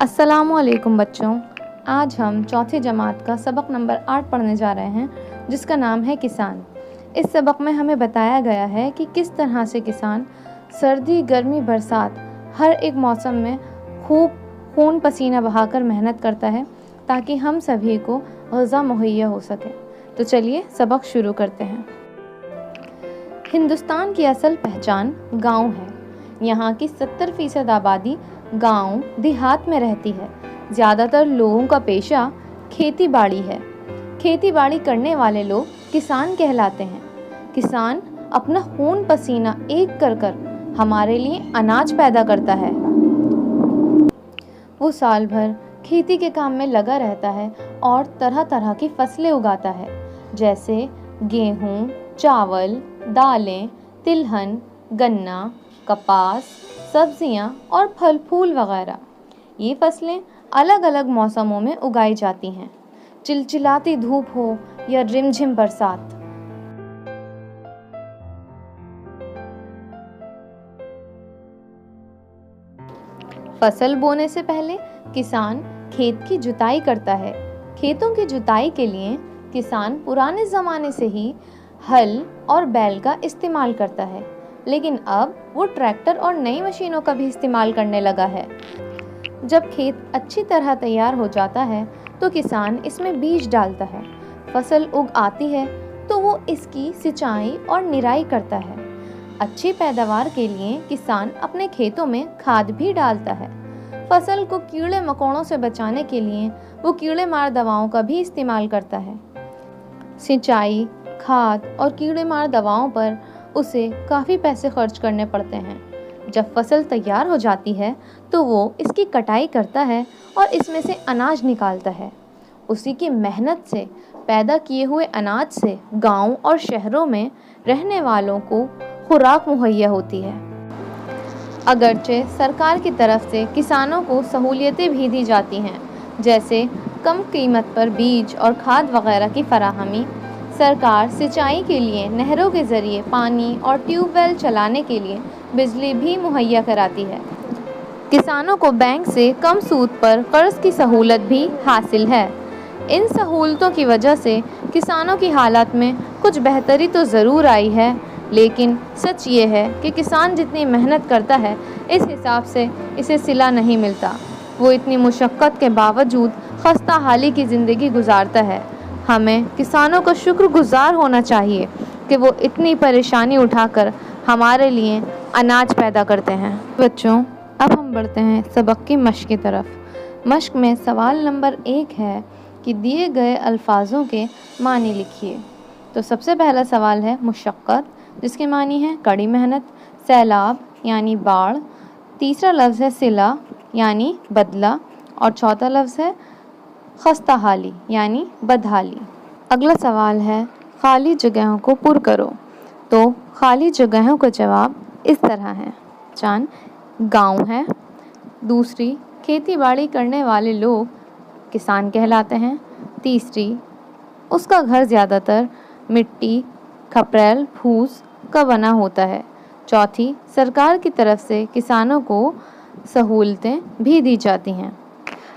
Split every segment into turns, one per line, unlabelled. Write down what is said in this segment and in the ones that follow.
अस्सलामुअलैकुम बच्चों, आज हम चौथी जमात का सबक नंबर 8 पढ़ने जा रहे हैं जिसका नाम है किसान। इस सबक में हमें बताया गया है कि किस तरह से किसान सर्दी, गर्मी, बरसात हर एक मौसम में खूब खून पसीना बहाकर मेहनत करता है ताकि हम सभी को ग़िज़ा मुहैया हो सके। तो चलिए सबक शुरू करते हैं। हिंदुस्तान की असल पहचान गाँव है। यहाँ की 70% आबादी गांव देहात में रहती है। ज़्यादातर लोगों का पेशा खेती बाड़ी है। खेती बाड़ी करने वाले लोग किसान कहलाते हैं। किसान अपना खून पसीना एक कर कर हमारे लिए अनाज पैदा करता है। वो साल भर खेती के काम में लगा रहता है और तरह तरह की फसलें उगाता है, जैसे गेहूँ, चावल, दालें, तिलहन, गन्ना, कपास, सब्जियां और फल फूल वगैरह। ये फसलें अलग अलग मौसमों में उगाई जाती हैं, चिलचिलाती धूप हो या रिमझिम बरसात। फसल बोने से पहले किसान खेत की जुताई करता है। खेतों की जुताई के लिए किसान पुराने ज़माने से ही हल और बैल का इस्तेमाल करता है, लेकिन अब वो ट्रैक्टर और नई मशीनों का भी इस्तेमाल करने लगा है। जब खेत अच्छी तरह तैयार हो जाता है तो किसान इसमें बीज डालता है। फसल उग आती है तो वो इसकी सिंचाई और निराई करता है। अच्छी पैदावार के लिए किसान अपने खेतों में खाद भी डालता है। फसल को कीड़े मकोड़ों से बचाने के लिए वो कीड़े मार दवाओं का भी इस्तेमाल करता है। सिंचाई, खाद और कीड़े मार दवाओं पर उसे काफ़ी पैसे खर्च करने पड़ते हैं। जब फसल तैयार हो जाती है तो वो इसकी कटाई करता है और इसमें से अनाज निकालता है। उसी की मेहनत से पैदा किए हुए अनाज से गांव और शहरों में रहने वालों को खुराक मुहैया होती है। अगरचे सरकार की तरफ से किसानों को सहूलियतें भी दी जाती हैं, जैसे कम कीमत पर बीज और खाद वगैरह की फराहमी। सरकार सिंचाई के लिए नहरों के ज़रिए पानी और ट्यूबवेल चलाने के लिए बिजली भी मुहैया कराती है। किसानों को बैंक से कम सूद पर कर्ज की सहूलत भी हासिल है। इन सहूलतों की वजह से किसानों की हालत में कुछ बेहतरी तो ज़रूर आई है, लेकिन सच ये है कि किसान जितनी मेहनत करता है इस हिसाब से इसे सिला नहीं मिलता। वो इतनी मुशक्क़त के बावजूद खस्ता हाली की ज़िंदगी गुजारता है। हमें किसानों का शुक्रगुजार होना चाहिए कि वो इतनी परेशानी उठाकर हमारे लिए अनाज पैदा करते हैं। बच्चों, अब हम बढ़ते हैं सबक की मश्क की तरफ। मश्क में सवाल नंबर 1 है कि दिए गए अल्फाजों के मानी लिखिए। तो सबसे पहला सवाल है मुशक्क़त, जिसके मानी है कड़ी मेहनत। सैलाब यानी बाढ़। तीसरा लफ्ज़ है सिला यानी बदला, और चौथा लफ्ज़ है खस्ता हाली यानी बदहाली। अगला सवाल है खाली जगहों को पुर करो। तो खाली जगहों का जवाब इस तरह है। पहचान गांव है। दूसरी, खेती बाड़ी करने वाले लोग किसान कहलाते हैं। तीसरी, उसका घर ज़्यादातर मिट्टी, खपरेल, फूस का बना होता है। चौथी, सरकार की तरफ से किसानों को सहूलतें भी दी जाती हैं।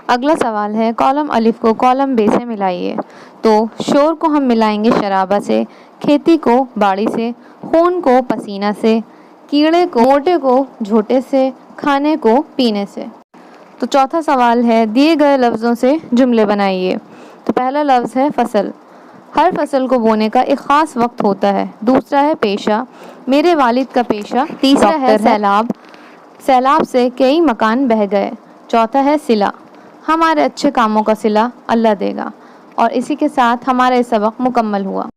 अगला सवाल है कॉलम अलिफ को कॉलम बे से मिलाइए। तो शोर को हम मिलाएंगे शराबा से, खेती को बाड़ी से, खून को पसीना से, कीड़े को मोटे को झोटे से, खाने को पीने से। तो चौथा सवाल है दिए गए लफ्ज़ों से जुमले बनाइए। तो पहला लफ्ज़ है फसल। हर फसल को बोने का एक ख़ास वक्त होता है। दूसरा है पेशा, मेरे वालिद का पेशा। तीसरा है सैलाब, सैलाब से कई मकान बह गए। चौथा है सिला, हमारे अच्छे कामों का सिला अल्लाह देगा। और इसी के साथ हमारा ये सबक मुकम्मल हुआ।